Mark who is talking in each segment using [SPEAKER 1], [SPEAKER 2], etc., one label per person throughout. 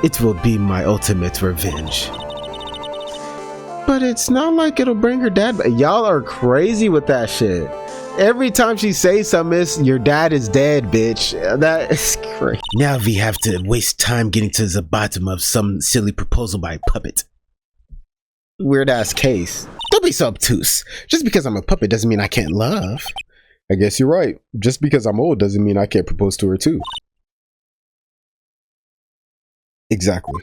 [SPEAKER 1] It will be my ultimate revenge. But it's not like it'll bring her dad back. Y'all are crazy with that shit. Every time she says something, it's your dad is dead, bitch. That is crazy. Now we have to waste time getting to the bottom of some silly proposal by a puppet. Weird ass case. Don't be so obtuse. Just because I'm a puppet doesn't mean I can't love.
[SPEAKER 2] I guess you're right. Just because I'm old doesn't mean I can't propose to her too.
[SPEAKER 1] Exactly.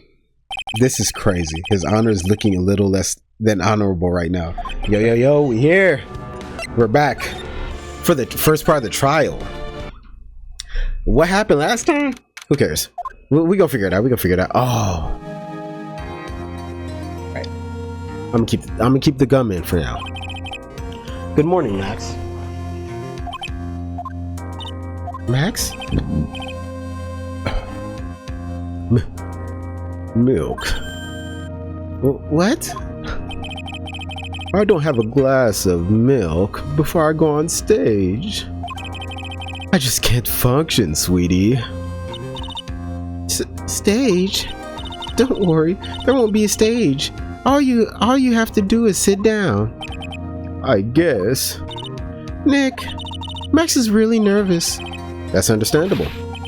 [SPEAKER 1] This is crazy. His honor is looking a little less than honorable right now. Yo, we here. We're back for the first part of the trial. What happened last time? Who cares? We gonna figure it out. Oh. Right. I'm gonna keep the gum in for now. Good morning, Max. Max? Milk. What? I don't have a glass of milk before I go on stage. I just can't function, sweetie. Stage? Don't worry, there won't be a stage. All you have to do is sit down.
[SPEAKER 2] I guess.
[SPEAKER 1] Nick, Max is really nervous.
[SPEAKER 2] That's understandable.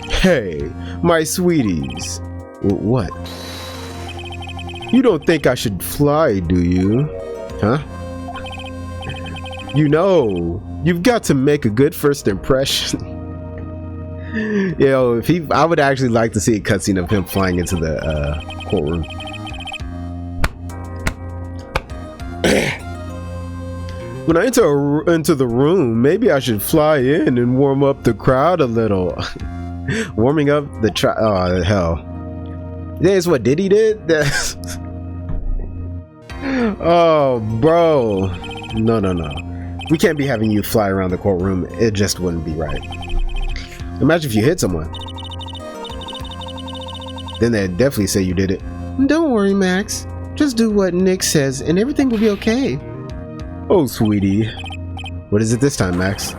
[SPEAKER 1] Hey, my sweeties. What? You don't think I should fly, do you? Huh? You know, you've got to make a good first impression. Yo, I would actually like to see a cutscene of him flying into the courtroom. When I enter into the room, maybe I should fly in and warm up the crowd a little. Warming up the oh hell. That's what Diddy did? Oh, bro. No. We can't be having you fly around the courtroom. It just wouldn't be right. Imagine if you hit someone. Then they'd definitely say you did it. Don't worry, Max. Just do what Nick says and everything will be okay. Oh, sweetie. What is it this time, Max?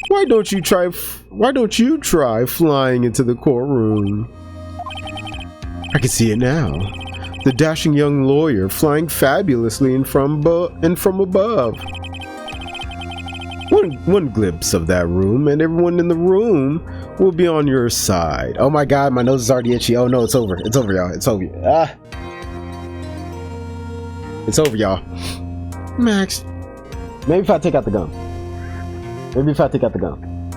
[SPEAKER 1] Why don't you try flying into the courtroom? I can see it now. The dashing young lawyer flying fabulously and from above. One glimpse of that room and everyone in the room will be on your side. Oh my god, my nose is already itchy. Oh no, it's over. It's over, y'all. It's over. It's over, y'all. Max. Maybe if I take out the gum.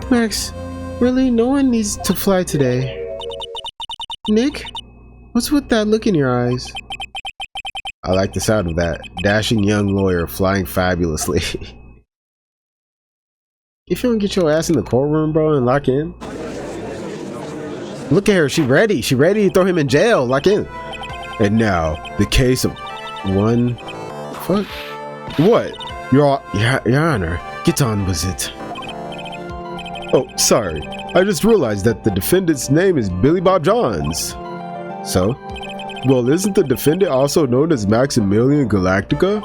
[SPEAKER 1] Max, really? No one needs to fly today. Nick? What's with that look in your eyes? I like the sound of that. Dashing young lawyer flying fabulously. If you don't get your ass in the courtroom, bro, and lock in. Look at her. She ready. She ready to throw him in jail. Lock in. And now, the case of one... Fuck. What? Your Honor, get on with it. Oh, sorry. I just realized that the defendant's name is Billy Bob Johns. So? Well, isn't the defendant also known as Maximilian Galactica?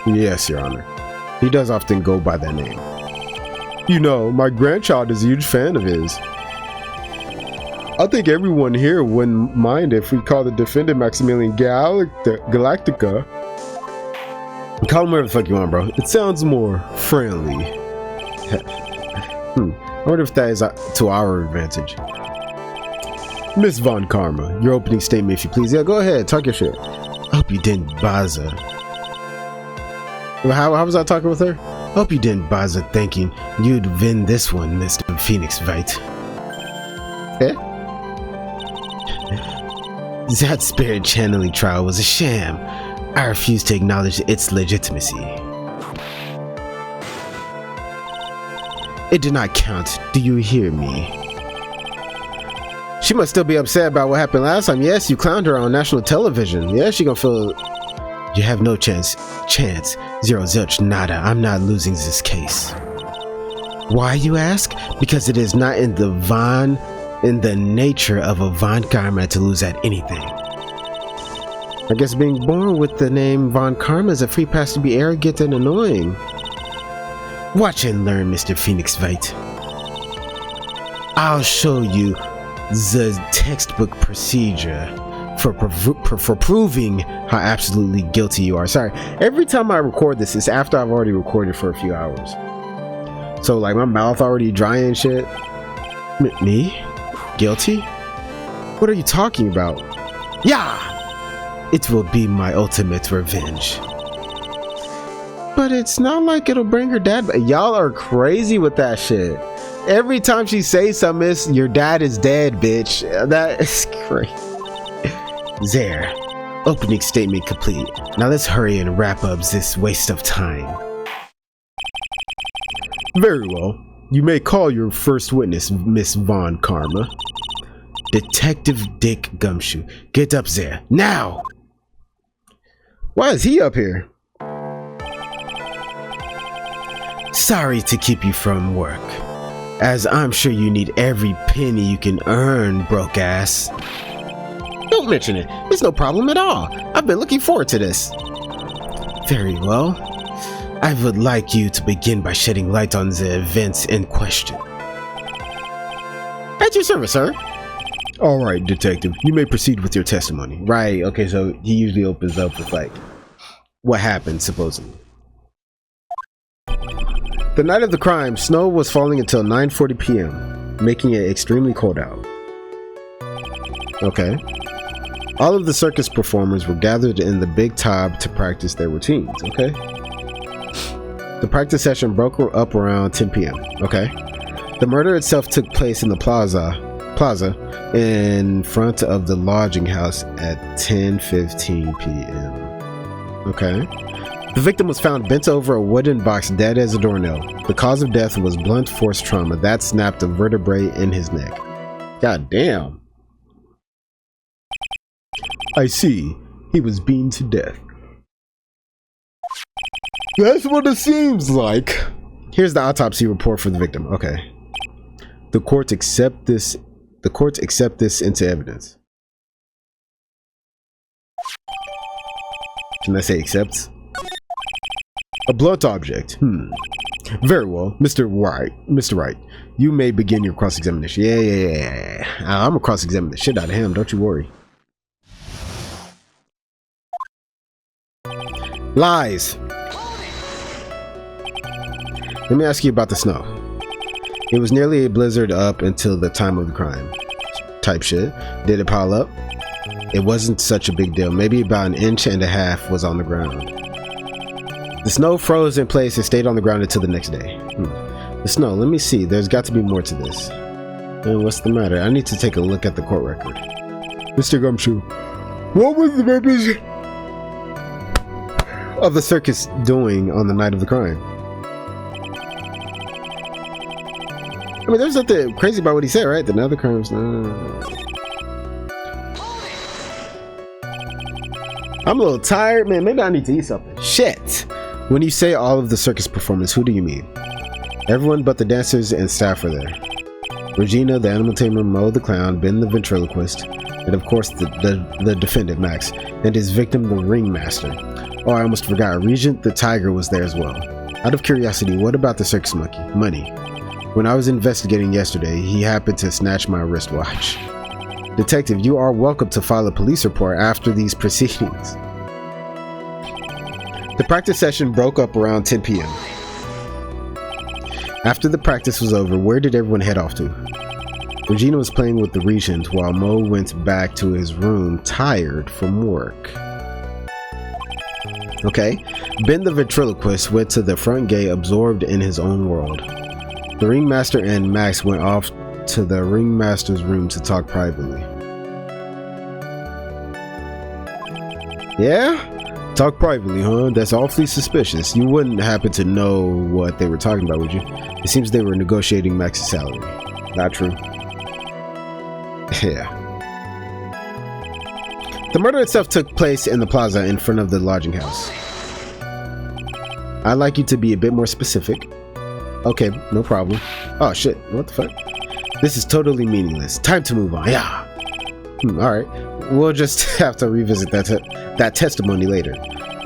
[SPEAKER 1] Yes, Your Honor. He does often go by that name. You know, my grandchild is a huge fan of his. I think everyone here wouldn't mind if we call the defendant Maximilian Galactica. Call him whatever the fuck you want, bro. It sounds more friendly. I wonder if that is to our advantage. Miss Von Karma, your opening statement, if you please. Yeah, go ahead. Talk your shit. I hope you didn't bother. How was I talking with her? Hope you didn't bother thinking you'd win this one, Mr. Phoenix Wright. Eh? That spirit channeling trial was a sham. I refuse to acknowledge its legitimacy. It did not count. Do you hear me? She must still be upset about what happened last time. Yes, you clowned her on national television. Yeah, she gonna feel... You have no chance. Zero zilch nada. I'm not losing this case. Why, you ask? Because it is not in the nature of a Von Karma to lose at anything. I guess being born with the name Von Karma is a free pass to be arrogant and annoying. Watch and learn, Mr. Phoenix Wright. I'll show you the textbook procedure. for proving how absolutely guilty you are. Sorry, every time I record this, it's after I've already recorded for a few hours. So like my mouth already dry and shit. Me? Guilty? What are you talking about? Yeah! It will be my ultimate revenge. But it's not like it'll bring her dad back. Y'all are crazy with that shit. Every time she says something, it's your dad is dead, bitch. That is crazy. There. Opening statement complete. Now let's hurry and wrap up this waste of time. Very well. You may call your first witness, Miss Von Karma. Detective Dick Gumshoe. Get up there. Now! Why is he up here? Sorry to keep you from work, as I'm sure you need every penny you can earn, broke ass. Don't mention it. It's no problem at all. I've been looking forward to this. Very well. I would like you to begin by shedding light on the events in question. At your service, sir. All right, detective. You may proceed with your testimony. Right. Okay, so he usually opens up with like what happened, supposedly. The night of the crime, snow was falling until 9:40 p.m., making it extremely cold out. Okay. All of the circus performers were gathered in the big tub to practice their routines. Okay. The practice session broke up around 10 p.m. Okay. The murder itself took place in the plaza in front of the lodging house at 10:15 p.m. Okay. The victim was found bent over a wooden box, dead as a doornail. The cause of death was blunt force trauma that snapped a vertebrae in his neck. God damn. I see. He was beaten to death. That's what it seems like. Here's the autopsy report for the victim. Okay. The courts accept this into evidence. Can I say accepts? A blunt object. Very well, Mr. Wright, you may begin your cross-examination. Yeah. I'm gonna cross-examine the shit out of him. Don't you worry. Lies. Let me ask you about the snow. It was nearly a blizzard up until the time of the crime. Type shit. Did it pile up? It wasn't such a big deal. Maybe about 1.5 inches was on the ground. The snow froze in place and stayed on the ground until the next day. The snow, let me see. There's got to be more to this. And what's the matter? I need to take a look at the court record. Mr. Gumshoe, what was the purpose of the circus doing on the night of the crime? I mean, there's nothing crazy about what he said, right? The night of the crimes. I'm a little tired, man. Maybe I need to eat something. Shit. When you say all of the circus performers, who do you mean? Everyone but the dancers and staff are there. Regina, the animal tamer, Mo the clown, Ben the ventriloquist, and of course the defendant, Max, and his victim, the ringmaster. Oh, I almost forgot. Regent the tiger was there as well. Out of curiosity, what about the circus monkey? Money. When I was investigating yesterday, he happened to snatch my wristwatch. Detective, you are welcome to file a police report after these proceedings. The practice session broke up around 10 p.m. After the practice was over, where did everyone head off to? Regina was playing with the regent while Mo went back to his room tired from work. Okay. Ben the ventriloquist went to the front gate absorbed in his own world. The ringmaster and Max went off to the ringmaster's room to talk privately. Yeah? Talk privately, huh? That's awfully suspicious. You wouldn't happen to know what they were talking about, would you? It seems they were negotiating Max's salary. Not true. Yeah. The murder itself took place in the plaza in front of the lodging house. I'd like you to be a bit more specific. Okay, no problem. Oh shit, what the fuck? This is totally meaningless. Time to move on. Yeah. Alright. We'll just have to revisit that testimony later.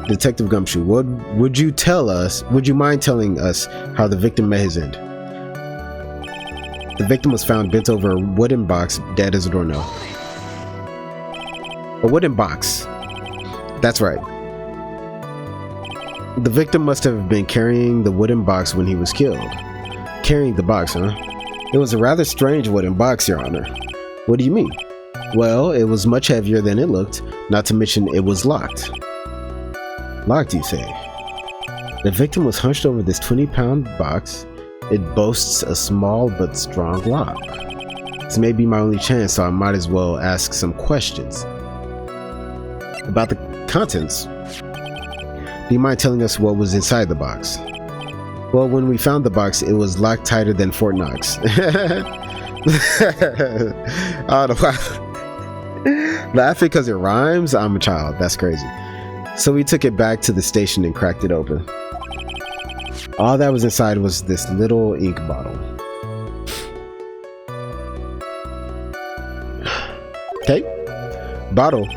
[SPEAKER 1] Detective Gumshoe, what would you tell us? Would you mind telling us how the victim met his end? The victim was found bent over a wooden box, dead as a doornail. A wooden box. That's right. The victim must have been carrying the wooden box when he was killed. Carrying the box, huh? It was a rather strange wooden box, Your Honor. What do you mean? Well, it was much heavier than it looked, not to mention it was locked. Locked, you say? The victim was hunched over this 20-pound box. It boasts a small but strong lock. This may be my only chance, so I might as well ask some questions. About the contents. Do you mind telling us what was inside the box? Well, when we found the box, it was locked tighter than Fort Knox. I don't know why. Laughing because it rhymes? I'm a child. That's crazy. So we took it back to the station and cracked it open. All that was inside was this little ink bottle. Okay. Bottle.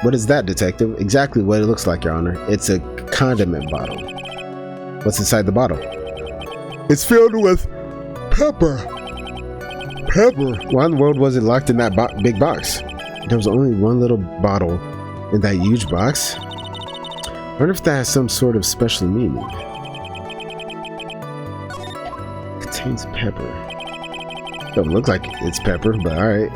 [SPEAKER 1] What is that, detective? Exactly what it looks like, Your Honor. It's a condiment bottle. What's inside the bottle?
[SPEAKER 2] It's filled with pepper. Pepper.
[SPEAKER 1] Why in the world was it locked in that big box? There was only one little bottle in that huge box. I wonder if that has some sort of special meaning. Contains pepper. Don't look like it's pepper, but alright.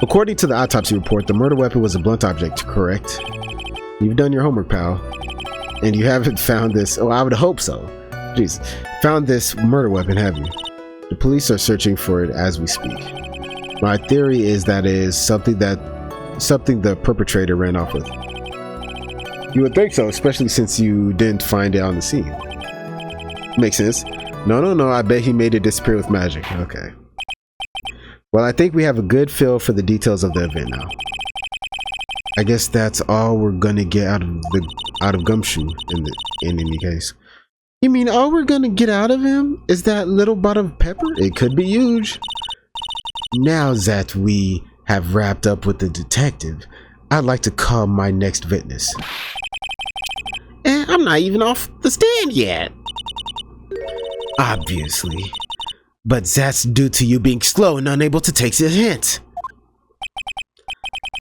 [SPEAKER 1] According to the autopsy report, the murder weapon was a blunt object, correct? You've done your homework, pal. And you haven't found this... Oh, I would hope so. Jeez. Found this murder weapon, have you? The police are searching for it as we speak. My theory is that it is something the perpetrator ran off with. You would think so, especially since you didn't find it on the scene. Makes sense. No, I bet he made it disappear with magic. Okay. Well, I think we have a good feel for the details of the event now. I guess that's all we're gonna get out of Gumshoe in any case. You mean all we're gonna get out of him is that little bottle of pepper? It could be huge. Now that we have wrapped up with the detective, I'd like to call my next witness. I'm not even off the stand yet. Obviously. But that's due to you being slow and unable to take the hint.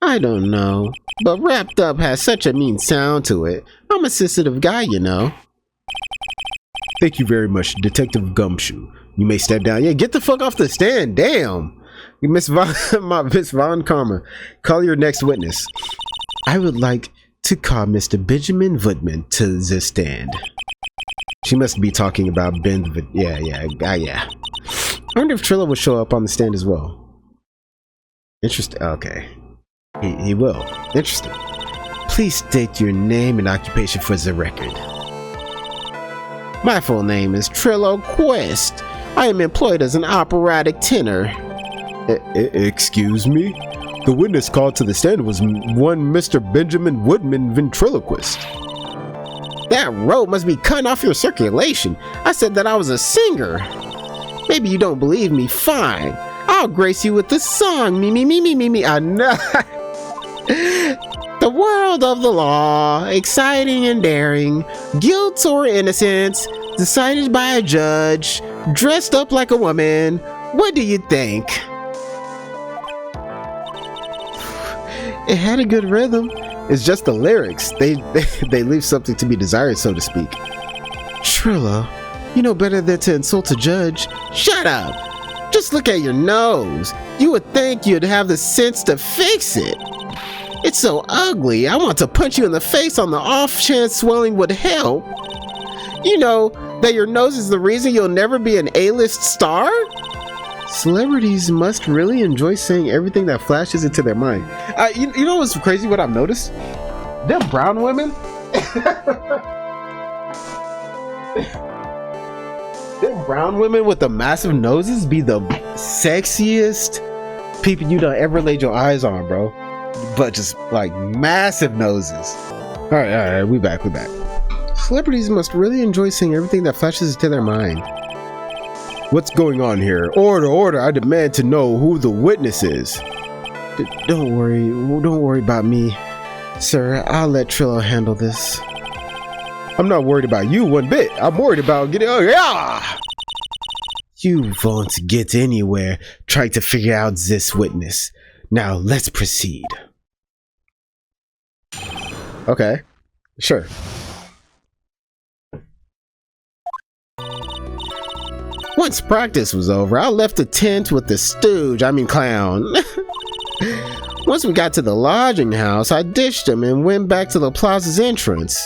[SPEAKER 1] I don't know, but wrapped up has such a mean sound to it. I'm a sensitive guy, you know. Thank you very much, Detective Gumshoe. You may step down. Yeah, get the fuck off the stand. Damn. Miss Von Karma, call your next witness. I would like to call Mr. Benjamin Woodman to the stand. She must be talking about Ben. Yeah. I wonder if Trillo will show up on the stand as well. Interesting. Okay. He will. Interesting. Please state your name and occupation for the record. My full name is Trillo Quest. I am employed as an operatic tenor.
[SPEAKER 2] Excuse me? The witness called to the stand was one Mr. Benjamin Woodman ventriloquist.
[SPEAKER 1] That rope must be cutting off your circulation. I said that I was a singer. Maybe you don't believe me. Fine. I'll grace you with the song. Me. I know. The world of the law, exciting and daring, guilt or innocence, decided by a judge, dressed up like a woman. What do you think? It had a good rhythm. It's just the lyrics. They leave something to be desired, so to speak. Trilla, you know better than to insult a judge. Shut up. Just look at your nose. You would think you'd have the sense to fix it. It's so ugly. I want to punch you in the face on the off chance swelling would help. You know that your nose is the reason you'll never be an A-list star? Celebrities must really enjoy saying everything that flashes into their mind. You know what's crazy? What I've noticed? Them brown women. Them brown women with the massive noses be the sexiest people you done ever laid your eyes on, bro. But just like massive noses. All right, we back. Celebrities must really enjoy saying everything that flashes into their mind.
[SPEAKER 2] What's going on here? Order. I demand to know who the witness is.
[SPEAKER 1] Don't worry about me, sir. I'll let Trillo handle this.
[SPEAKER 2] I'm not worried about you one bit. I'm worried about getting... Oh, yeah!
[SPEAKER 1] You won't get anywhere trying to figure out this witness. Now let's proceed. Okay, sure. Once practice was over, I left the tent with the clown. Once we got to the lodging house, I ditched him and went back to the plaza's entrance.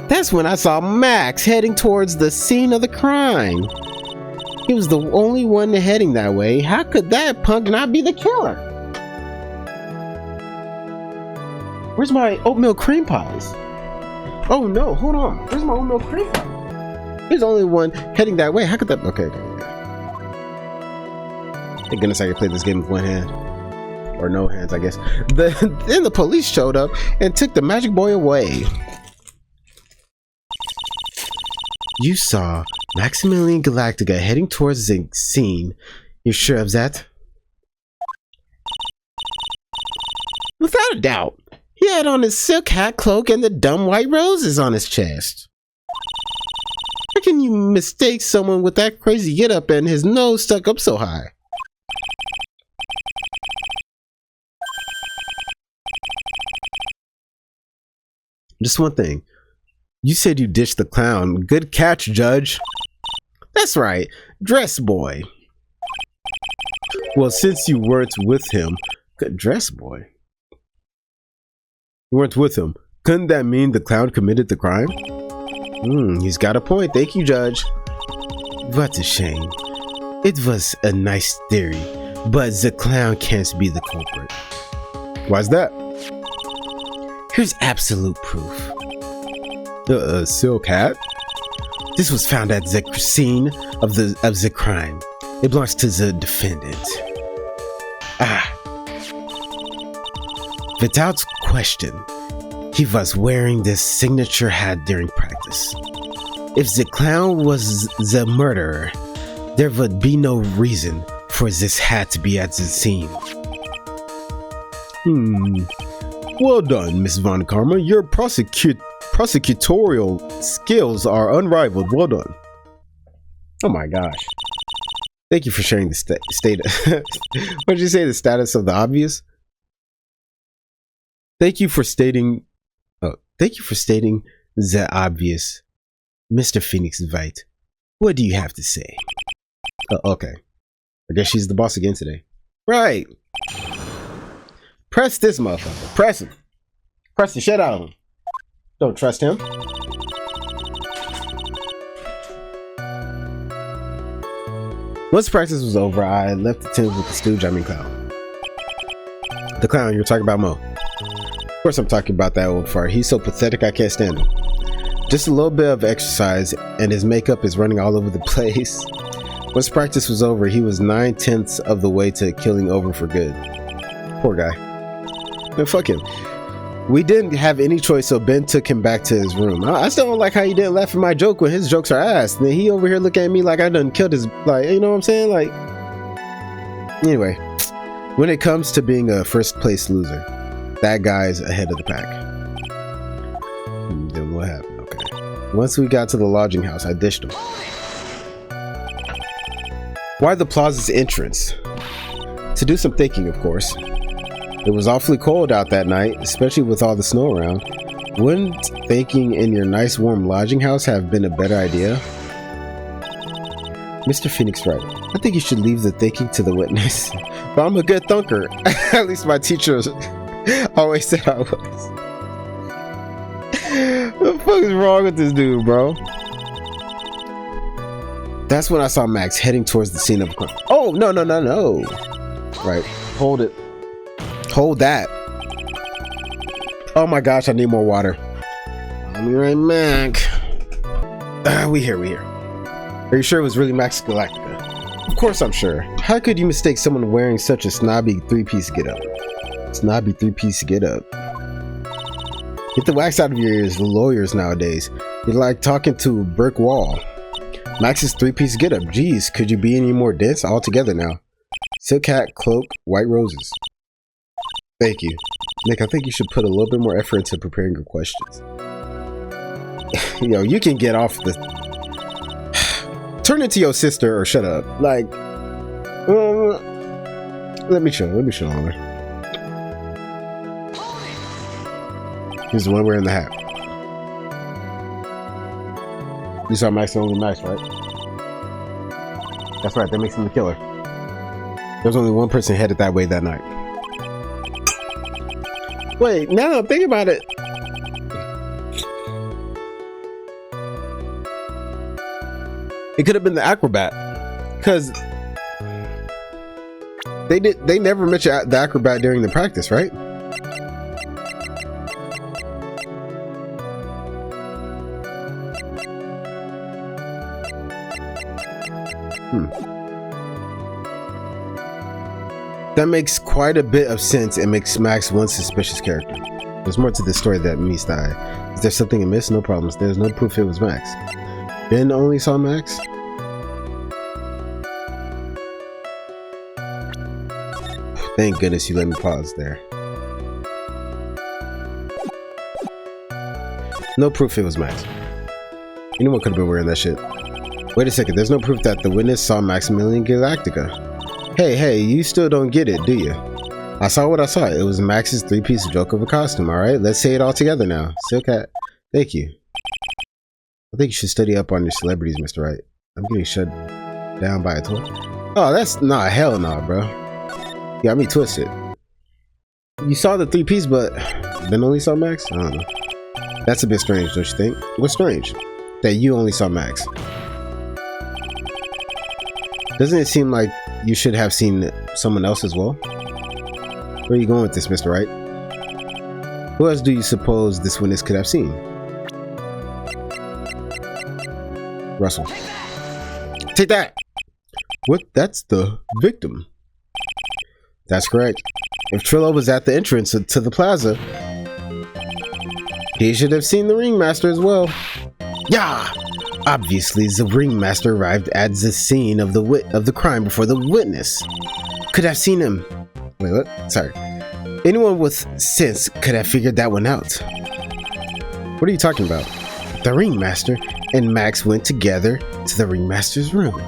[SPEAKER 1] That's when I saw Max heading towards the scene of the crime. He was the only one heading that way. How could that punk not be the killer? Where's my oatmeal cream pies? Oh no, hold on. Where's my oatmeal cream pie? He's the only one heading that way. How could that? Okay. Thank goodness I could play this game with one hand. Or no hands, I guess. Then the police showed up and took the magic boy away. You saw Maximilian Galactica heading towards the scene. You're sure of that? Without a doubt. He had on his silk hat, cloak, and the dumb white roses on his chest. How can you mistake someone with that crazy getup and his nose stuck up so high? Just one thing. You said you ditched the clown. Good catch, Judge. That's right. Dress boy. Well, since you weren't with him... Good dress boy. You weren't with him. Couldn't that mean the clown committed the crime? He's got a point. Thank you, Judge. What a shame. It was a nice theory, but the clown can't be the culprit. Why's that? Here's absolute proof. The silk hat? This was found at the scene of the crime. It belongs to the defendant. Without question, he was wearing this signature hat during practice. If the clown was the murderer, there would be no reason for this hat to be at the scene. Well done, Miss Von Karma. Your prosecutorial skills are unrivaled. Well done. Oh my gosh. Thank you for sharing the what did you say? The status of the obvious? Thank you for stating the obvious, Mr. Phoenix Wright. What do you have to say? Okay. I guess she's the boss again today. Right. Press this motherfucker. Press him. Press the shit out of him. Don't trust him. Once practice was over, I left the tent with the clown. The clown, you're talking about Mo. Of course I'm talking about that old fart. He's so pathetic I can't stand him. Just a little bit of exercise and his makeup is running all over the place. Once practice was over, he was 9/10 of the way to killing over for good. Poor guy. Man, fuck him. We didn't have any choice, so Ben took him back to his room. I still don't like how he didn't laugh at my joke when his jokes are ass. And then he over here looking at me like I done killed his, like, you know what I'm saying? Like, anyway, when it comes to being a first place loser, that guy's ahead of the pack. Then what happened? Okay. Once we got to the lodging house, I dished him. Why the plaza's entrance? To do some thinking, of course. It was awfully cold out that night, especially with all the snow around. Wouldn't thinking in your nice warm lodging house have been a better idea? Mr. Phoenix Wright, I think you should leave the thinking to the witness. But I'm a good thunker. At least my teacher always said I was. What the fuck is wrong with this dude, bro? That's when I saw Max heading towards the scene of the crime. Oh, no. Right, hold it. Hold that. Oh my gosh, I need more water. I'll be right back. We here. Are you sure it was really Max Galactica? Of course I'm sure. How could you mistake someone wearing such a snobby three-piece getup? Snobby three-piece getup. Get the wax out of your ears, the lawyers nowadays. You're like talking to a brick wall. Max's three-piece getup. Jeez, could you be any more dense? All together now. Silk hat, cloak, white roses. Thank you. Nick, I think you should put a little bit more effort into preparing your questions. Yo, you can get off the... Turn into your sister or shut up. Like, Let me show her. He's the one wearing the hat. You saw Max, the only Max, right? That's right, that makes him the killer. There's only one person headed that way that night. Wait, now that I'm thinking about it, it could have been the acrobat, because they never mentioned the acrobat during the practice, right? That makes quite a bit of sense and makes Max one suspicious character. There's more to this story that meets the eye. Is there something amiss? No problems. There's no proof it was Max. Ben only saw Max? Thank goodness you let me pause there. No proof it was Max. Anyone could have been wearing that shit. Wait a second, there's no proof that the witness saw Maximilian Galactica. Hey, you still don't get it, do you? I saw what I saw. It was Max's three-piece joke of a costume, alright? Let's say it all together now. Silcat, thank you. I think you should study up on your celebrities, Mr. Wright. I'm getting shut down by a toy. Oh, that's not hell no, bro. You got me twisted. You saw the three-piece, but then only saw Max? I don't know. That's a bit strange, don't you think? What's strange? That you only saw Max. Doesn't it seem like you should have seen someone else as well? Where are you going with this, Mr. Wright? Who else do you suppose this witness could have seen? Russell. Take that! What? That's the victim. That's correct. If Trillo was at the entrance to the plaza, he should have seen the ringmaster as well. Yeah! Obviously, the ringmaster arrived at the scene of the crime before the witness could have seen him. Wait, what? Sorry. Anyone with sense could have figured that one out. What are you talking about? The ringmaster and Max went together to the ringmaster's room.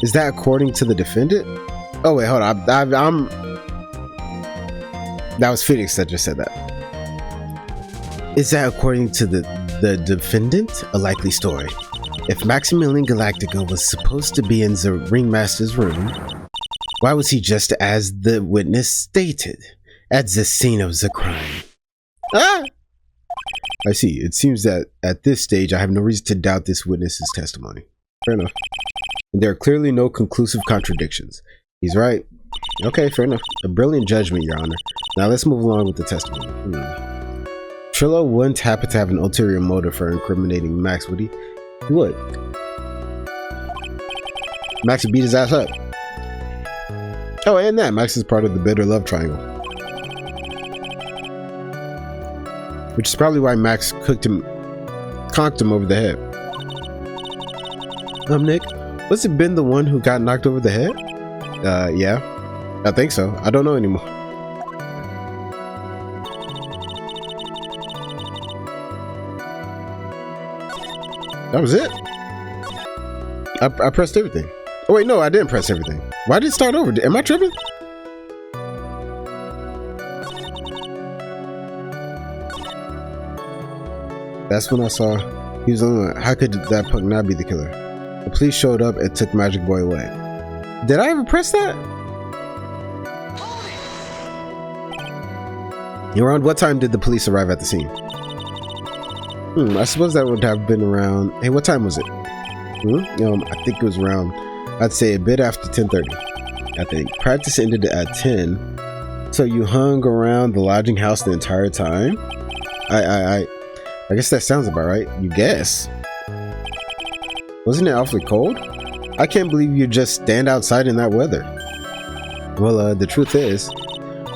[SPEAKER 1] Is that according to the defendant? Oh wait, hold on. That was Phoenix that just said that. Is that according to the defendant? A likely story. If Maximilian Galactica was supposed to be in the ringmaster's room, why was he just as the witness stated, at the scene of the crime? Ah! I see. It seems that at this stage I have no reason to doubt this witness's testimony. Fair enough. And there are clearly no conclusive contradictions. He's right. Okay, fair enough. A brilliant judgment, Your Honor. Now let's move along with the testimony. Trillo wouldn't happen to have an ulterior motive for incriminating Max, would he? He would. Max would beat his ass up. Oh, and that Max is part of the bitter love triangle. Which is probably why Max conked him over the head. Nick, was it Ben the one who got knocked over the head? Yeah. I think so. I don't know anymore. That was it. I pressed everything. Oh wait, no, I didn't press everything. Why did it start over? Am I tripping? That's when I saw he was the only one. How could that punk not be the killer? The police showed up and took Magic Boy away. Did I ever press that? Around what time did the police arrive at the scene? I suppose that would have been around. Hey, what time was it? I think it was around. I'd say a bit after 10:30. I think practice ended at 10. So you hung around the lodging house the entire time? I guess that sounds about right. You guess. Wasn't it awfully cold? I can't believe you just stand outside in that weather. Well, the truth is,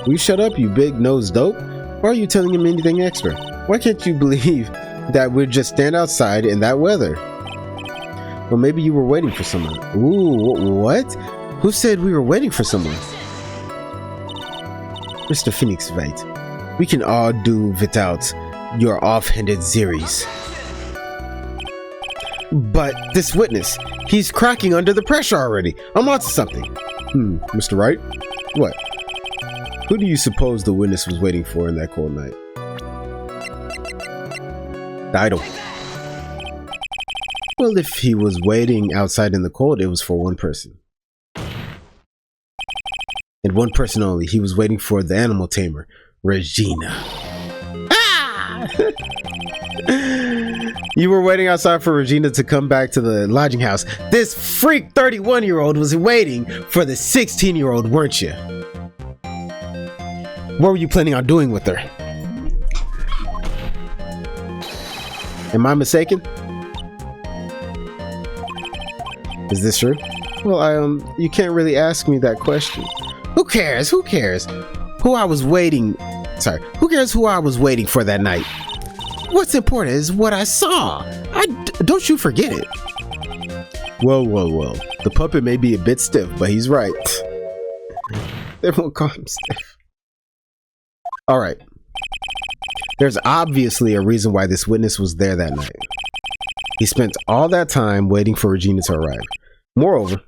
[SPEAKER 1] will you shut up, you big nose dope? Why are you telling him anything extra? Why can't you believe that we'd just stand outside in that weather? Well, maybe you were waiting for someone. Ooh, what? Who said we were waiting for someone? Mr. Phoenix Wright, we can all do without your off-handed theories. But this witness, He's cracking under the pressure already. I'm onto something.
[SPEAKER 2] Mr. Wright?
[SPEAKER 1] What?
[SPEAKER 2] Who do you suppose the witness was waiting for in that cold night?
[SPEAKER 1] The idol.
[SPEAKER 2] Well, if he was waiting outside in the cold, it was for one person.
[SPEAKER 1] And one person only. He was waiting for the animal tamer, Regina. Ah! You were waiting outside for Regina to come back to the lodging house. This freak 31-year-old was waiting for the 16-year-old, weren't you? What were you planning on doing with her? Am I mistaken? Is this true?
[SPEAKER 2] Well, you can't really ask me that question.
[SPEAKER 1] Who cares? Who cares? Who I was waiting... Sorry. Who cares who I was waiting for that night? What's important is what I saw. Don't you forget it.
[SPEAKER 2] Well. The puppet may be a bit stiff, but he's right.
[SPEAKER 1] They won't call him stiff. Alright. There's obviously a reason why this witness was there that night. He spent all that time waiting for Regina to arrive. Moreover,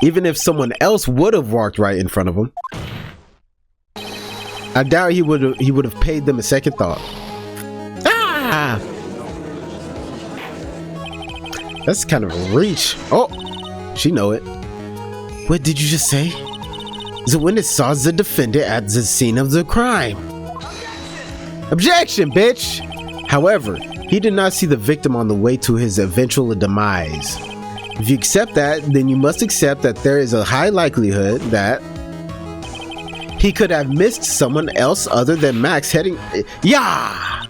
[SPEAKER 1] even if someone else would have walked right in front of him, I doubt he would have paid them a second thought. Ah! That's kind of a reach. Oh, she know it. What did you just say? The witness saw the defendant at the scene of the crime. Objection, bitch! However, he did not see the victim on the way to his eventual demise. If you accept that, then you must accept that there is a high likelihood that he could have missed someone else other than Max heading... Yeah!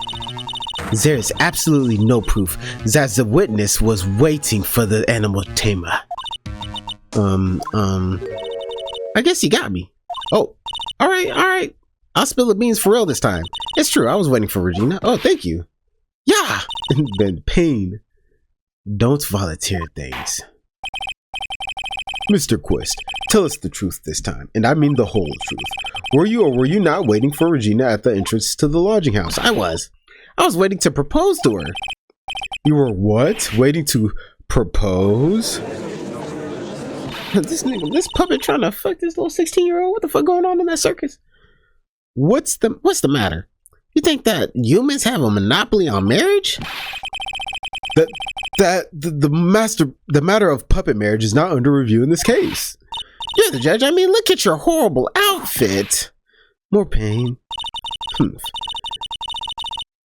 [SPEAKER 1] There is absolutely no proof that the witness was waiting for the animal tamer. I guess you got me. Oh, alright. I'll spill the beans for real this time. It's true, I was waiting for Regina. Oh, thank you. Yeah! Then pain. Don't volunteer things.
[SPEAKER 2] Mr. Quest, tell us the truth this time, and I mean the whole truth. Were you or were you not waiting for Regina at the entrance to the lodging house?
[SPEAKER 1] I was waiting to propose to her.
[SPEAKER 2] You were what? Waiting to propose?
[SPEAKER 1] This puppet trying to fuck this little 16-year-old? What the fuck going on in that circus? What's the matter? You think that humans have a monopoly on marriage?
[SPEAKER 2] The matter of puppet marriage is not under review in this case.
[SPEAKER 1] You're the judge. I mean, look at your horrible outfit.
[SPEAKER 2] More pain.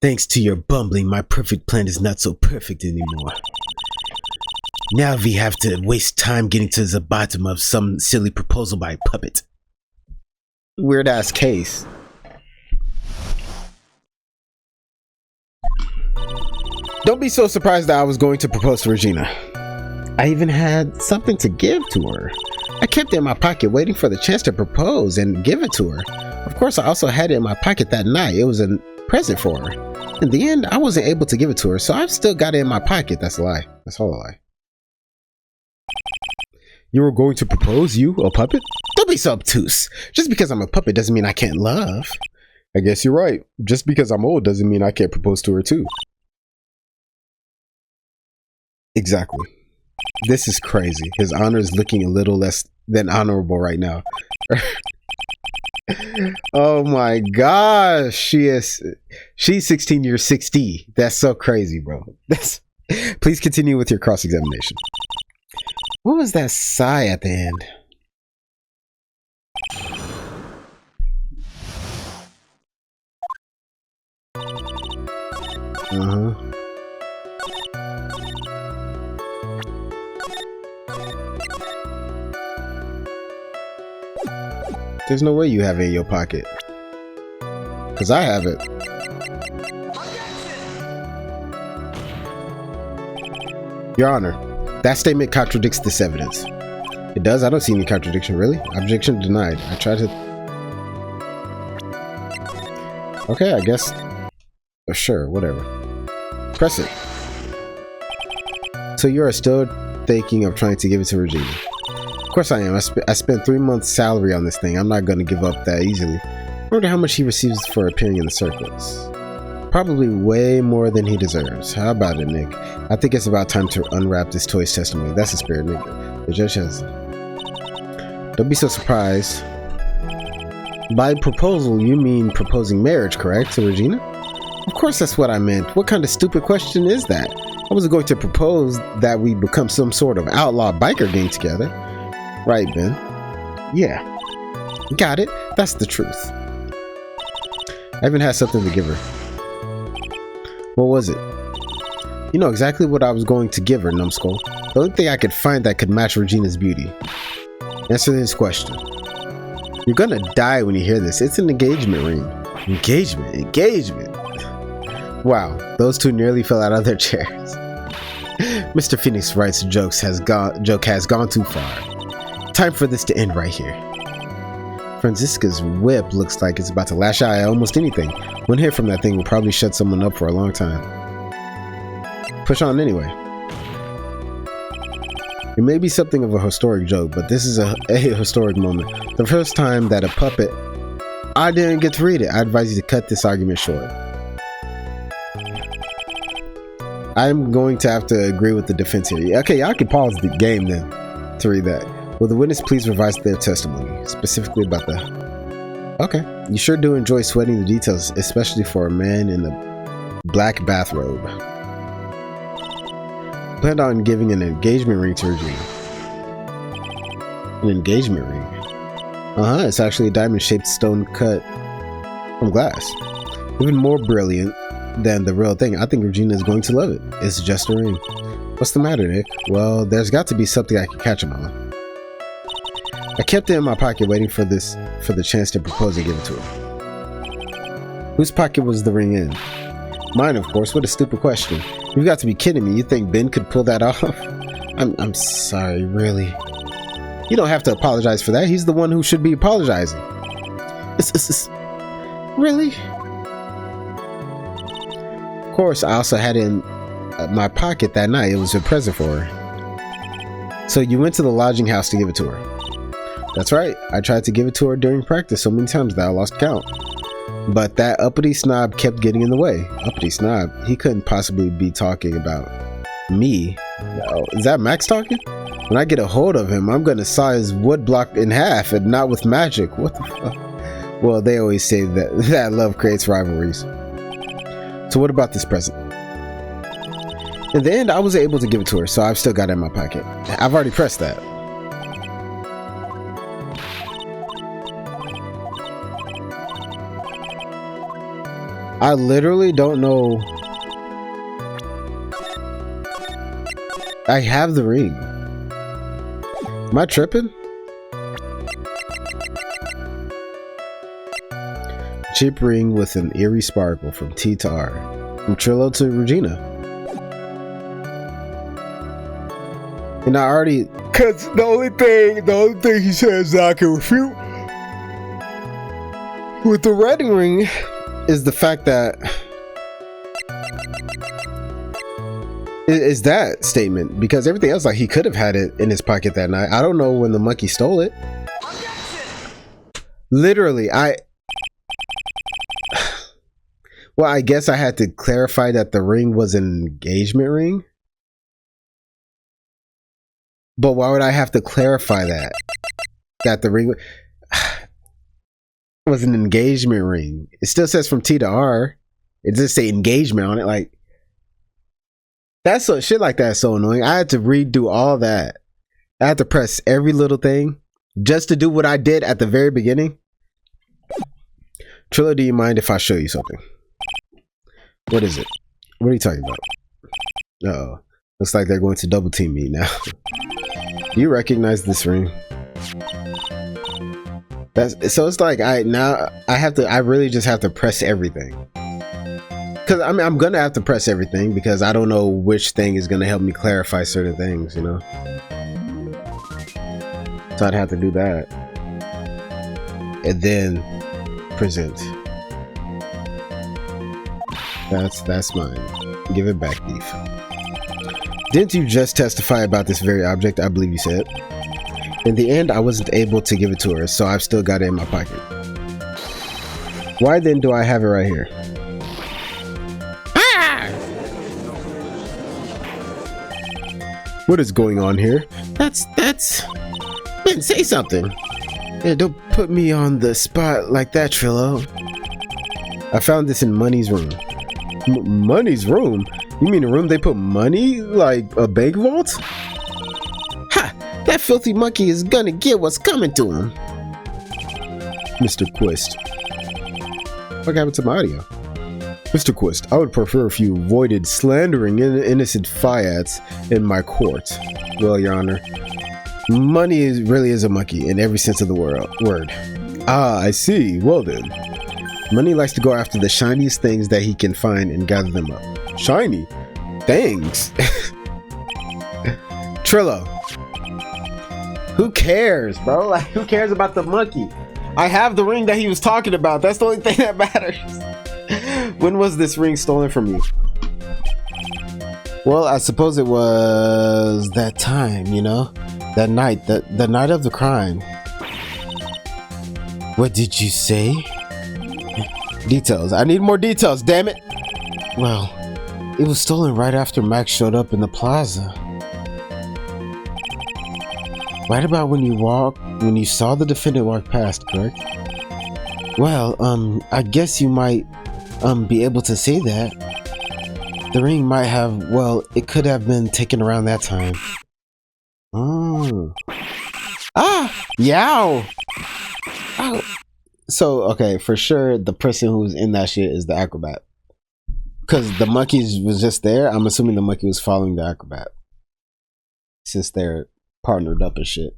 [SPEAKER 1] Thanks to your bumbling, my perfect plan is not so perfect anymore. Now we have to waste time getting to the bottom of some silly proposal by a puppet. Weird ass case. Don't be so surprised that I was going to propose to Regina. I even had something to give to her. I kept it in my pocket waiting for the chance to propose and give it to her. Of course, I also had it in my pocket that night. It was a present for her. In the end, I wasn't able to give it to her, so I've still got it in my pocket. That's a lie. That's all a lie.
[SPEAKER 2] You were going to propose, you, a puppet?
[SPEAKER 1] Don't be so obtuse. Just because I'm a puppet doesn't mean I can't love.
[SPEAKER 2] I guess you're right. Just because I'm old doesn't mean I can't propose to her too.
[SPEAKER 1] Exactly. This is crazy. His honor is looking a little less than honorable right now. Oh my gosh. She's 16, you're 60. That's so crazy, bro. Please continue with your cross-examination. What was that sigh at the end? There's no way you have it in your pocket. Because I have it. Your Honor, that statement contradicts this evidence. It does? I don't see any contradiction, really. Objection denied. I tried to... Okay, I guess... sure, whatever. Press it. So you are still thinking of trying to give it to Regina? Of course I am. I spent 3 months' salary on this thing. I'm not going to give up that easily. I wonder how much he receives for appearing in the circus. Probably way more than he deserves. How about it, Nick? I think it's about time to unwrap this toy's testimony. That's the spirit, Nick. The judge has... Don't be so surprised. By proposal, you mean proposing marriage, correct, to Regina? Of course that's what I meant. What kind of stupid question is that? I was going to propose that we become some sort of outlaw biker gang together. Right, Ben? Yeah. Got it. That's the truth. I even had something to give her. What was it? You know exactly what I was going to give her, numbskull. The only thing I could find that could match Regina's beauty. Answer this question. You're gonna die when you hear this. It's an engagement ring. Engagement. Wow, those two nearly fell out of their chairs. Mr. Phoenix Wright's joke has gone too far. Time for this to end right here. Franziska's whip looks like it's about to lash out at almost anything. One hit from that thing will probably shut someone up for a long time. Push on anyway. It may be something of a historic joke, but this is a historic moment. The first time that a puppet... I didn't get to read it. I advise you to cut this argument short. I'm going to have to agree with the defense here. Okay, I can pause the game then to read that. Will the witness please revise their testimony, specifically about the... Okay. You sure do enjoy sweating the details, especially for a man in a black bathrobe. Planned on giving an engagement ring to Regina. An engagement ring? It's actually a diamond-shaped stone cut from glass. Even more brilliant than the real thing. I think Regina is going to love it. It's just a ring. What's the matter, Nick? Well, there's got to be something I can catch him on. I kept it in my pocket waiting for the chance to propose and give it to her. Whose pocket was the ring in? Mine, of course. What a stupid question. You've got to be kidding me. You think Ben could pull that off? I'm sorry, really. You don't have to apologize for that. He's the one who should be apologizing. Really? Of course, I also had it in my pocket that night. It was a present for her. So you went to the lodging house to give it to her. That's right. I tried to give it to her during practice so many times that I lost count. But that uppity snob kept getting in the way. Uppity snob? He couldn't possibly be talking about me. Oh, is that Max talking? When I get a hold of him, I'm gonna saw his wood block in half, and not with magic. What the fuck? Well, they always say that love creates rivalries. So what about this present? In the end, I was able to give it to her, so I've still got it in my pocket. I've already pressed that. I literally don't know. I have the ring. Am I tripping? Cheap ring with an eerie sparkle from T to R. From Trillo to Regina. And I already... Cause the only thing he says that I can refute with the wedding ring is the fact that is that statement, because everything else, like, he could have had it in his pocket that night. I don't know when the monkey stole it. Literally, well, I guess I had to clarify that the ring was an engagement ring. But why would I have to clarify that the ring was an engagement ring? It still says from T to R. It doesn't say engagement on it. Like, that's so shit like that is so annoying. I had to redo all that. I had to press every little thing just to do what I did at the very beginning. Trilogy, do you mind if I show you something? What is it? What are you talking about? Uh-oh. Looks like they're going to double team me now. Do you recognize this ring? So it's like I really just have to press everything. Cause I mean, I'm gonna have to press everything because I don't know which thing is gonna help me clarify certain things, you know? So I'd have to do that. And then present. That's mine. Give it back, thief. Didn't you just testify about this very object? I believe you said. In the end, I wasn't able to give it to her, so I've still got it in my pocket. Why then do I have it right here? What is going on here? That's... Ben, say something. Yeah, don't put me on the spot like that, Trillo. I found this in Money's room. Money's room? You mean a room they put money? Like a bank vault? Ha! That filthy monkey is gonna get what's coming to him. Mr. Quist. What happened to my audio? Mr. Quist, I would prefer if you avoided slandering innocent Fiats in my court. Well, Your Honor, money really is a monkey in every sense of the word. Ah, I see. Well then. Money likes to go after the shiniest things that he can find and gather them up. Shiny? Things? Trillo. Who cares, bro? Like, who cares about the monkey? I have the ring that he was talking about. That's the only thing that matters. When was this ring stolen from you? Well, I suppose it was that time, you know? That night, the night of the crime. What did you say? Details. I need more details, damn it! Well, it was stolen right after Max showed up in the plaza. Right about when you saw the defendant walk past, correct? Well, I guess you might, be able to say that. The ring might have, well, it could have been taken around that time. Oh. Ah! Yow! Oh. So, okay, for sure, the person who was in that shit is the acrobat. Because the monkey was just there, I'm assuming the monkey was following the acrobat. Since they're partnered up and shit.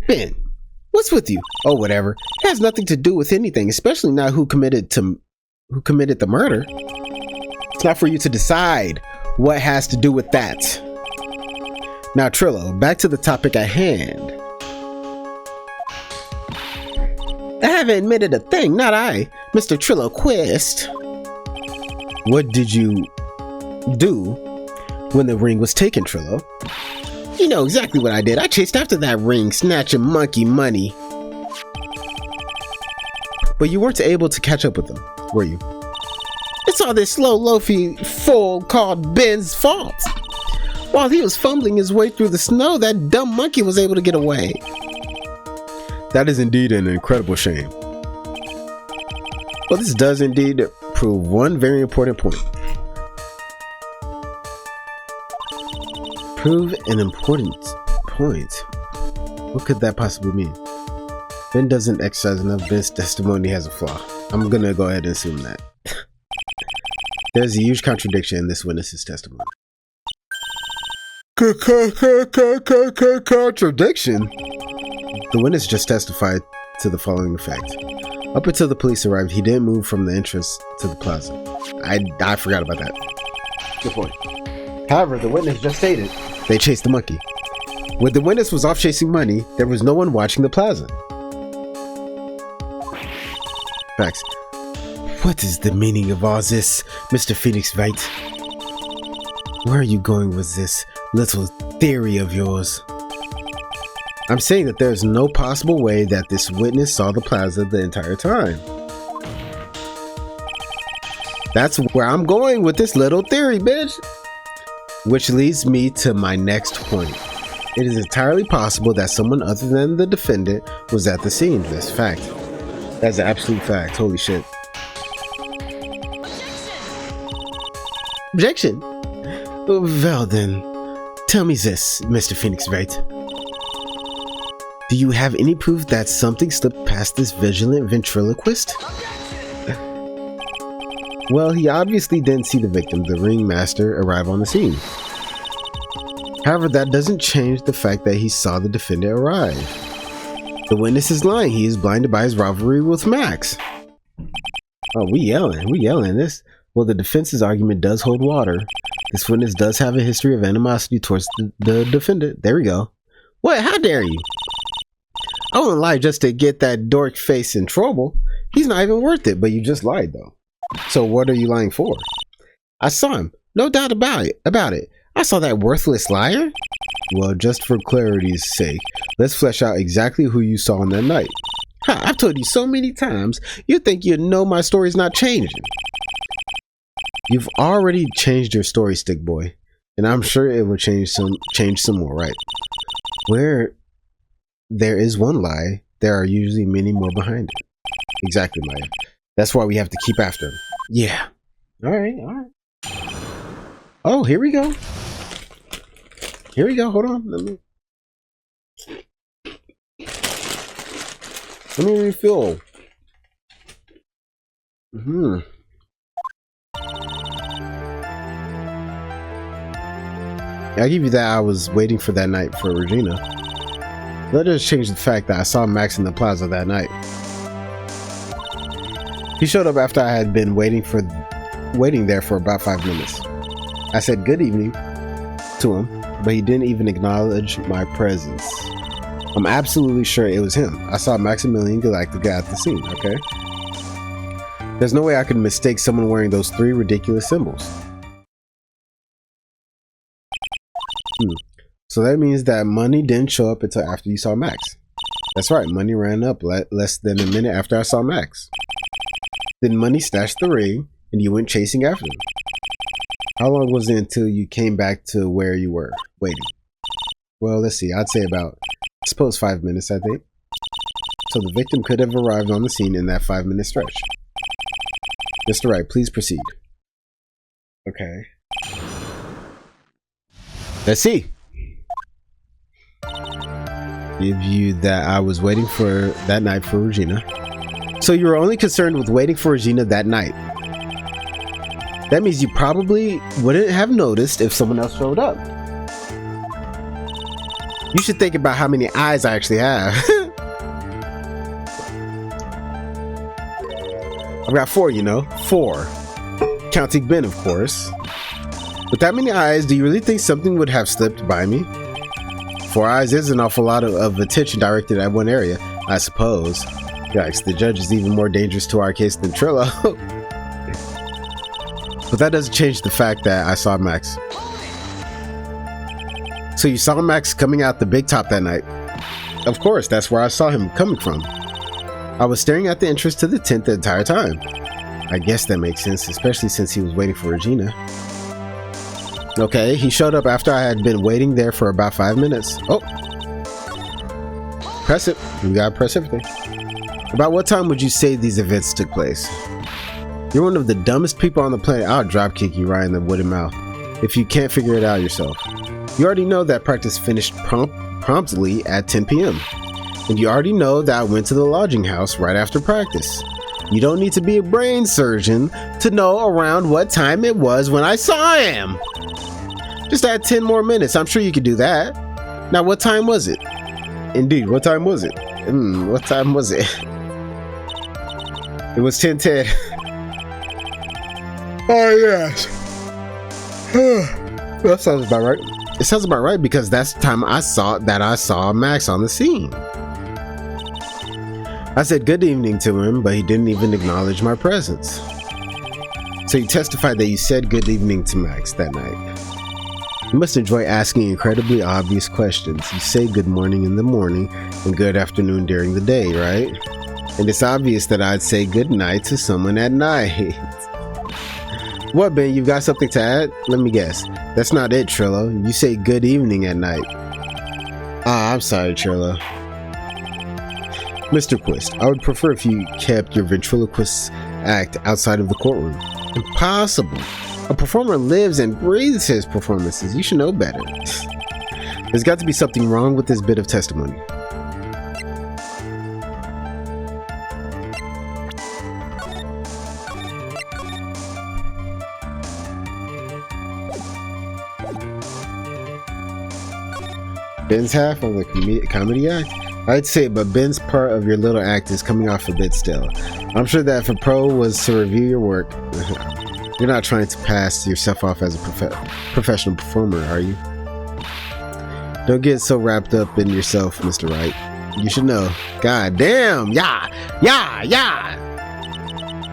[SPEAKER 1] Ben, what's with you? Oh, whatever. It has nothing to do with anything, especially not who committed the murder. It's not for you to decide what has to do with that. Now, Trillo, back to the topic at hand. I haven't admitted a thing, not I, Mr. Trillo Quist. What did you do when the ring was taken, Trillo? You know exactly what I did. I chased after that ring, snatching monkey money. But you weren't able to catch up with them, were you? It's all this slow loafy fool called Ben's fault. While he was fumbling his way through the snow, that dumb monkey was able to get away. That is indeed an incredible shame. Well, this does indeed prove one very important point. Prove an important point? What could that possibly mean? Ben doesn't exercise enough. Ben's testimony has a flaw. I'm gonna go ahead and assume that. There's a huge contradiction in this witness's testimony. Contradiction? The witness just testified to the following effect. Up until the police arrived, he didn't move from the entrance to the plaza. I forgot about that. Good point. However, the witness just stated they chased the monkey. When the witness was off chasing money, there was no one watching the plaza. Facts. What is the meaning of all this, Mr. Phoenix Wright? Where are you going with this little theory of yours? I'm saying that there's no possible way that this witness saw the plaza the entire time. That's where I'm going with this little theory, bitch. Which leads me to my next point. It is entirely possible that someone other than the defendant was at the scene. That's fact. That's an absolute fact. Holy shit. Objection. Well then, tell me this, Mr. Phoenix Wright. Do you have any proof that something slipped past this vigilant ventriloquist? Well, he obviously didn't see the victim, the ringmaster, arrive on the scene. However, that doesn't change the fact that he saw the defendant arrive. The witness is lying. He is blinded by his rivalry with Max. Oh, we yelling this. Well, the defense's argument does hold water. This witness does have a history of animosity towards the defendant. There we go. What? How dare you? I wouldn't lie just to get that dork face in trouble. He's not even worth it, but you just lied though. So what are you lying for? I saw him. No doubt about it. I saw that worthless liar. Well, just for clarity's sake, let's flesh out exactly who you saw on that night. Ha, I've told you so many times, you think you know my story's not changing. You've already changed your story, Stick Boy, and I'm sure it will change some more, right? Where there is one lie, there are usually many more behind it. Exactly, Maya. That's why we have to keep after him. Yeah. All right. Oh, here we go. Hold on. Let me refill. I'll give you that. I was waiting for that night for Regina. Let us change the fact that I saw Max in the plaza that night. He showed up after I had been waiting there for about 5 minutes. I said good evening to him, but he didn't even acknowledge my presence. I'm absolutely sure it was him. I saw Maximilian Galactica at the scene, okay? There's no way I could mistake someone wearing those 3 ridiculous symbols. So that means that money didn't show up until after you saw Max. That's right, money ran up less than a minute after I saw Max. Then money stashed the ring, and you went chasing after him. How long was it until you came back to where you were, waiting? Well, let's see, I'd say about, I suppose 5 minutes, I think. So the victim could have arrived on the scene in that 5-minute stretch. Mr. Wright, please proceed. Okay. Let's see. Give you that I was waiting for that night for Regina. So you were only concerned with waiting for Regina that night. That means you probably wouldn't have noticed if someone else showed up. You should think about how many eyes I actually have. I've got 4, you know. 4. Counting Ben, of course. With that many eyes, do you really think something would have slipped by me? 4 eyes is an awful lot of attention directed at one area, I suppose. Yikes, the judge is even more dangerous to our case than Trillo. But that doesn't change the fact that I saw Max. So you saw Max coming out the big top that night? Of course, that's where I saw him coming from. I was staring at the entrance to the tent the entire time. I guess that makes sense, especially since he was waiting for Regina. Okay, he showed up after I had been waiting there for about 5 minutes. Oh. Press it. You gotta press everything. About what time would you say these events took place? You're one of the dumbest people on the planet. I'll dropkick you right in the wooden mouth if you can't figure it out yourself. You already know that practice finished promptly at 10 p.m. And you already know that I went to the lodging house right after practice. You don't need to be a brain surgeon to know around what time it was when I saw him. Just add 10 more minutes. I'm sure you could do that. Now, what time was it? Indeed, what time was it? What time was it? It was 10:10. Oh, yes. That sounds about right. It sounds about right because that's the time I saw Max on the scene. I said good evening to him, but he didn't even acknowledge my presence. So you testified that you said good evening to Max that night. You must enjoy asking incredibly obvious questions. You say good morning in the morning and good afternoon during the day, right? And it's obvious that I'd say good night to someone at night. What, Ben? You've got something to add? Let me guess. That's not it, Trillo. You say good evening at night. Ah, I'm sorry, Trillo. Mr. Quist, I would prefer if you kept your ventriloquist act outside of the courtroom. Impossible. A performer lives and breathes his performances. You should know better. There's got to be something wrong with this bit of testimony. Ben's half of the comedy act? I'd say, but Ben's part of your little act is coming off a bit still. I'm sure that if a pro was to review your work, you're not trying to pass yourself off as a professional performer, are you? Don't get so wrapped up in yourself, Mr. Wright. You should know. God damn! Yeah!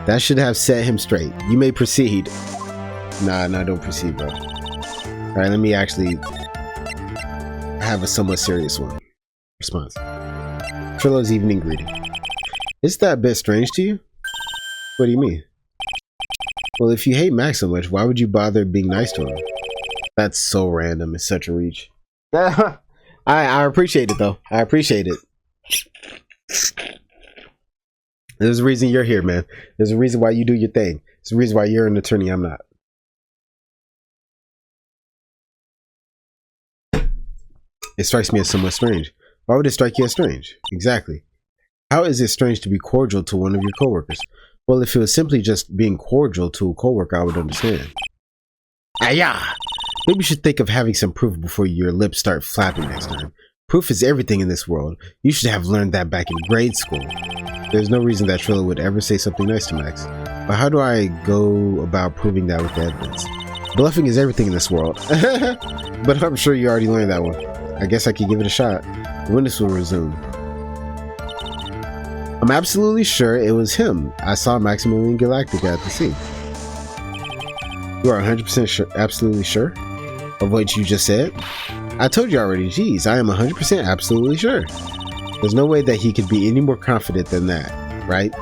[SPEAKER 1] That should have set him straight. You may proceed. Nah, don't proceed, bro. Alright, let me actually have a somewhat serious one. Response. Trillo's evening greeting. Is that a bit strange to you? What do you mean? Well, if you hate Max so much, why would you bother being nice to him? That's so random. It's such a reach. I appreciate it though. I appreciate it. There's a reason you're here, man. There's a reason why you do your thing. There's a reason why you're an attorney. I'm not. It strikes me as somewhat strange. Why would it strike you as strange? Exactly. How is it strange to be cordial to one of your coworkers? Well, if it was simply just being cordial to a coworker, I would understand. Ayah! Maybe you should think of having some proof before your lips start flapping next time. Proof is everything in this world. You should have learned that back in grade school. There's no reason that Trilla would ever say something nice to Max. But how do I go about proving that with the evidence? Bluffing is everything in this world. But I'm sure you already learned that one. I guess I could give it a shot. The witness will resume. I'm absolutely sure it was him. I saw Maximilian Galactica at the scene. You are 100% sure, absolutely sure of what you just said? I told you already. Geez, I am 100% absolutely sure. There's no way that he could be any more confident than that, right?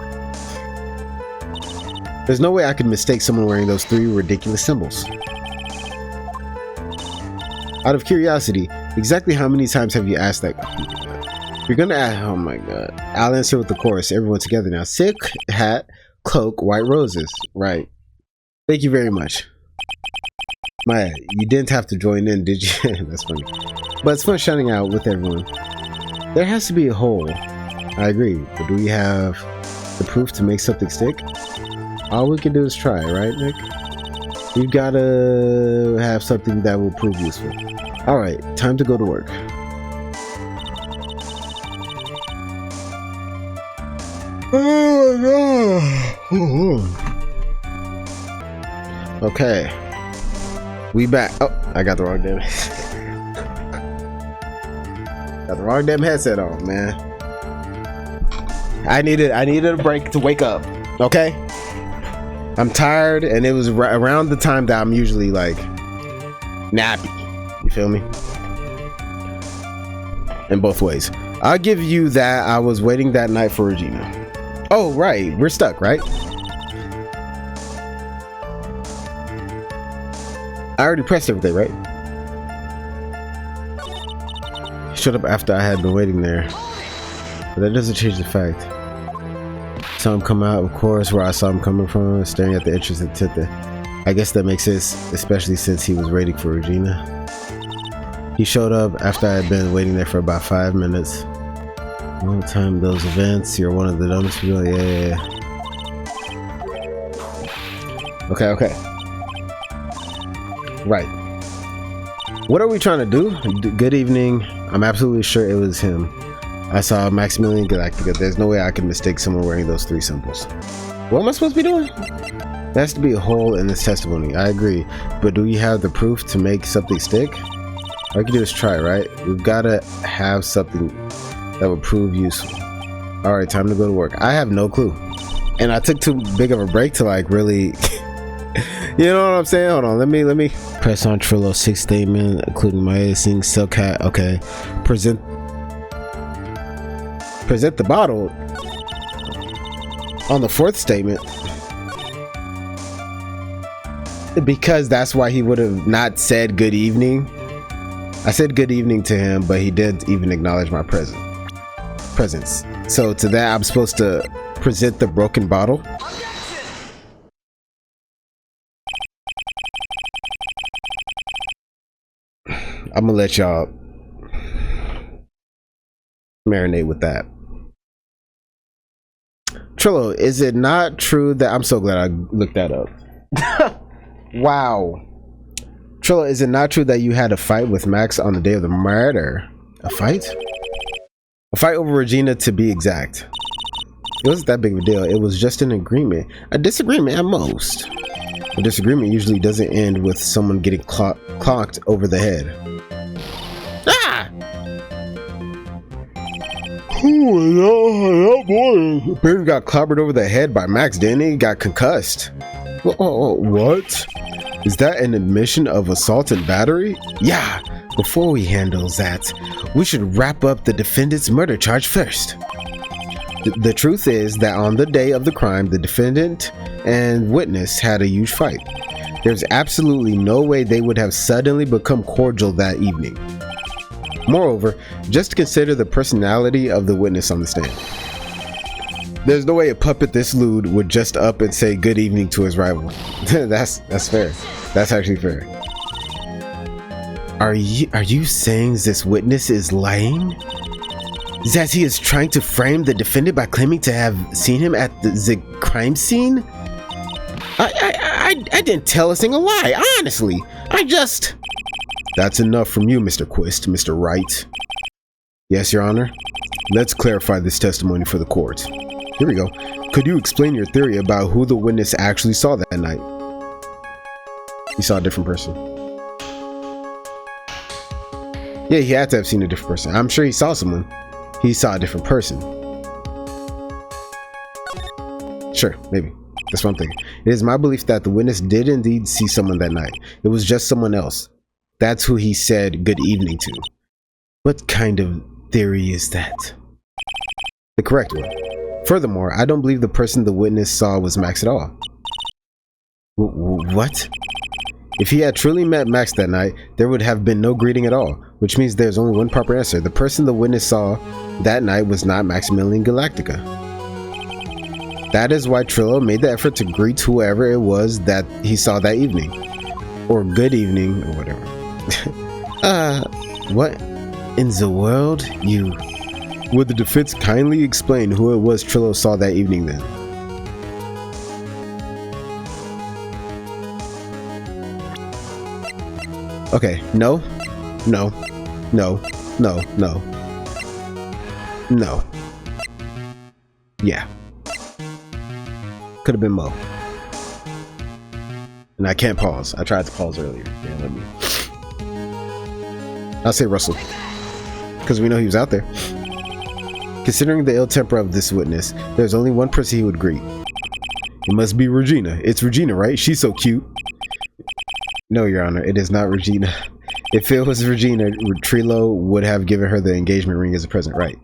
[SPEAKER 1] There's no way I could mistake someone wearing those 3 ridiculous symbols. Out of curiosity, exactly how many times have you asked that? You're gonna ask, oh my god. I'll answer with the chorus. Everyone together now. Silk hat, cloak, white roses. Right. Thank you very much. Maya, you didn't have to join in, did you? That's funny. But it's fun shining out with everyone. There has to be a hole. I agree. But do we have the proof to make something stick? All we can do is try, right, Nick? We've gotta have something that will prove useful. Alright, time to go to work. Okay. We back. Oh, I got the wrong damn got the wrong damn headset on, man. I needed a break to wake up. Okay? I'm tired, and it was around the time that I'm usually like nappy. You feel me? In both ways. I'll give you that. I was waiting that night for Regina. Oh, right. We're stuck, right? I already pressed everything, right? Shut up after I had been waiting there. But that doesn't change the fact. Saw him come out, of course, where I saw him coming from, staring at the entrance of Tita. I guess that makes sense, especially since he was waiting for Regina. He showed up after I had been waiting there for about 5 minutes. Long time those events, you're one of the dumbest people. Yeah. Okay. Right. What are we trying to do? Good evening. I'm absolutely sure it was him. I saw Maximilian Galactica. There's no way I could mistake someone wearing those 3 symbols. What am I supposed to be doing? There has to be a hole in this testimony. I agree. But do you have the proof to make something stick? All we can do is try, right? We've got to have something that would prove useful. Alright, time to go to work. I have no clue. And I took too big of a break to like really... You know what I'm saying? Hold on, let me press on Trillo's 6th statement, including my editing, silk hat. Okay. Present the bottle on the 4th statement. Because that's why he would have not said good evening. I said good evening to him, but he didn't even acknowledge my presence. So to that, I'm supposed to present the broken bottle. I'm gonna let y'all marinate with that. Trillo, is it not true that I'm so glad I looked that up? Wow. Trillo, is it not true that you had a fight with Max on the day of the murder? A fight? A fight over Regina, to be exact. It wasn't that big of a deal. It was just an agreement. A disagreement at most. A disagreement usually doesn't end with someone getting clocked over the head. Ah! Oh boy. Baby got clobbered over the head by Max, didn't he? Got concussed. Oh, what? Is that an admission of assault and battery? Yeah. Before we handle that, we should wrap up the defendant's murder charge first. The truth is that on the day of the crime, the defendant and witness had a huge fight. There's absolutely no way they would have suddenly become cordial that evening. Moreover, just consider the personality of the witness on the stand. There's no way a puppet this lewd would just up and say good evening to his rival. That's fair. That's actually fair. Are you saying this witness is lying? That he is trying to frame the defendant by claiming to have seen him at the crime scene? I didn't tell a single lie, honestly. I just... That's enough from you, Mr. Quist, Mr. Wright. Yes, Your Honor. Let's clarify this testimony for the court. Here we go. Could you explain your theory about who the witness actually saw that night? He saw a different person. Yeah, he had to have seen a different person. I'm sure he saw someone. He saw a different person. Sure, maybe. That's what I'm thinking. It is my belief that the witness did indeed see someone that night. It was just someone else. That's who he said good evening to. What kind of theory is that? The correct one. Furthermore, I don't believe the person the witness saw was Max at all. What? If he had truly met Max that night, there would have been no greeting at all, which means there's only one proper answer. The person the witness saw that night was not Maximilian Galactica. That is why Trillo made the effort to greet whoever it was that he saw that evening. Or good evening, or whatever. What in the world? You... Would the defense kindly explain who it was Trillo saw that evening then? Okay, no. Yeah. Could have been Mo. And I can't pause. I tried to pause earlier. Yeah, let me. I'll say Russell. Because we know he was out there. Considering the ill temper of this witness, there's only one person he would greet. It must be Regina. It's Regina, right? She's so cute. No, Your Honor, it is not Regina. If it was Regina, Trillo would have given her the engagement ring as a present, right?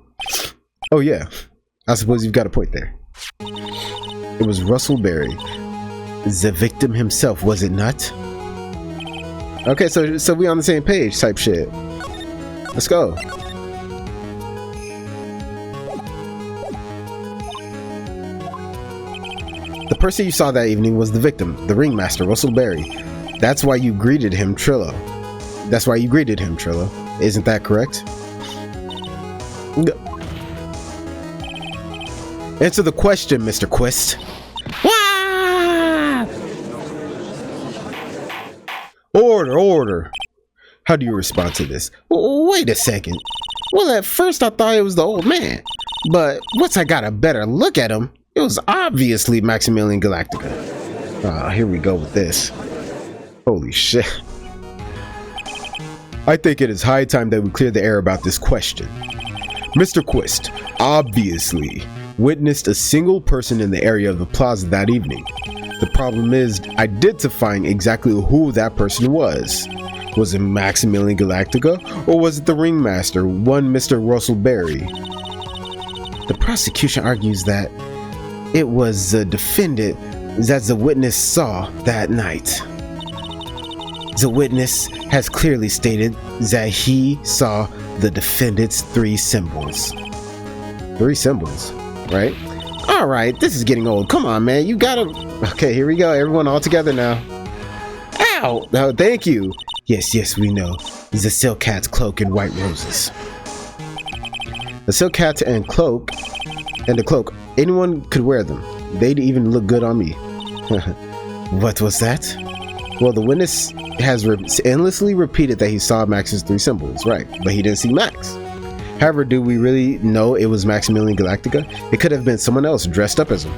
[SPEAKER 1] Oh yeah, I suppose you've got a point there. It was Russell Berry, the victim himself, was it not? Okay, so we on the same page type shit. Let's go. The person you saw that evening was the victim, the ringmaster, Russell Berry. That's why you greeted him, Trillo. Isn't that correct? Answer the question, Mr. Quist. Order. How do you respond to this? Wait a second. Well, at first I thought it was the old man, but once I got a better look at him, it was obviously Maximilian Galactica. Here we go with this. Holy shit. I think it is high time that we clear the air about this question. Mr. Quist obviously witnessed a single person in the area of the plaza that evening. The problem is identifying exactly who that person was. Was it Maximilian Galactica, or was it the ringmaster, one Mr. Russell Berry? The prosecution argues that it was the defendant that the witness saw that night. The witness has clearly stated that he saw the defendant's three symbols. Three symbols, right? All right, this is getting old. Come on, man. You gotta... Okay, here we go. Everyone all together now. Ow! Oh, thank you. Yes, we know. The silk hat's cloak and white roses. The silk hat and the cloak, anyone could wear them. They'd even look good on me. What was that? Well, the witness has endlessly repeated that he saw Max's three symbols, right? But he didn't see Max. However, do we really know it was Maximilian Galactica? It could have been someone else dressed up as him.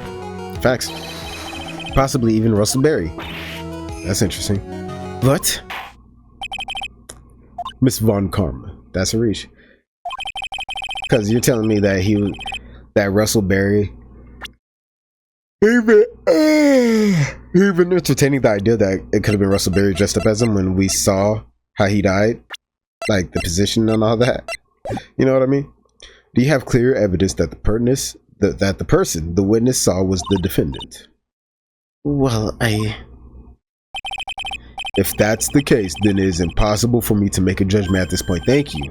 [SPEAKER 1] Facts. Possibly even Russell Berry. That's interesting. What? Miss Von Karma. That's a reach. Because you're telling me that that Russell Berry, even entertaining the idea that it could have been Russell Berry dressed up as him when we saw how he died, like the position and all that. You know what I mean? Do you have clear evidence that the person the witness saw was the defendant? Well,
[SPEAKER 2] If that's the case, then it is impossible for me to make a judgment at this point. Thank you.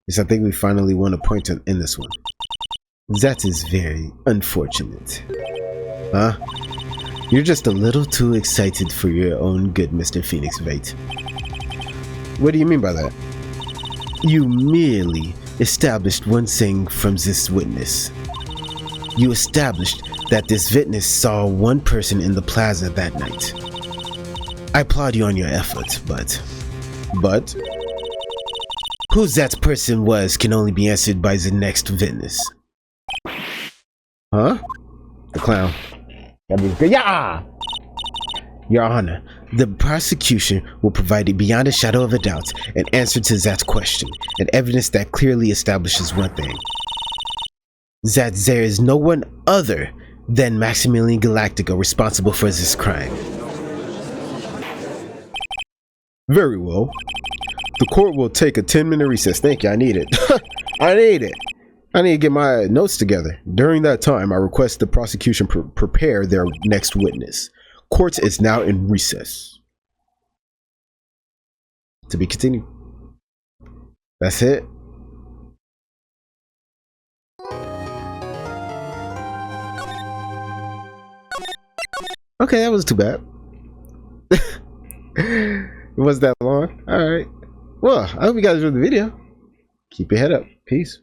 [SPEAKER 1] Yes, I think we finally won a point in this one.
[SPEAKER 2] That is very unfortunate.
[SPEAKER 1] Huh? You're just a little too excited for your own good, Mr. Phoenix Wright.
[SPEAKER 2] What do you mean by that?
[SPEAKER 1] You merely established one thing from this witness. You established that this witness saw one person in the plaza that night. I applaud you on your effort, but who that person was can only be answered by the next witness.
[SPEAKER 2] Huh?
[SPEAKER 1] The clown. Yeah! Your Honor, the prosecution will provide beyond a shadow of a doubt an answer to that question, and evidence that clearly establishes one thing. That there is no one other than Maximilian Galactico responsible for this crime.
[SPEAKER 2] Very well. The court will take a 10-minute recess. Thank you, I need it. I need it. I need to get my notes together. During that time, I request the prosecution prepare their next witness. Court is now in recess.
[SPEAKER 1] To be continued. That's it. Okay, that wasn't too bad. It wasn't that long. Alright. Well, I hope you guys enjoyed the video. Keep your head up. Peace.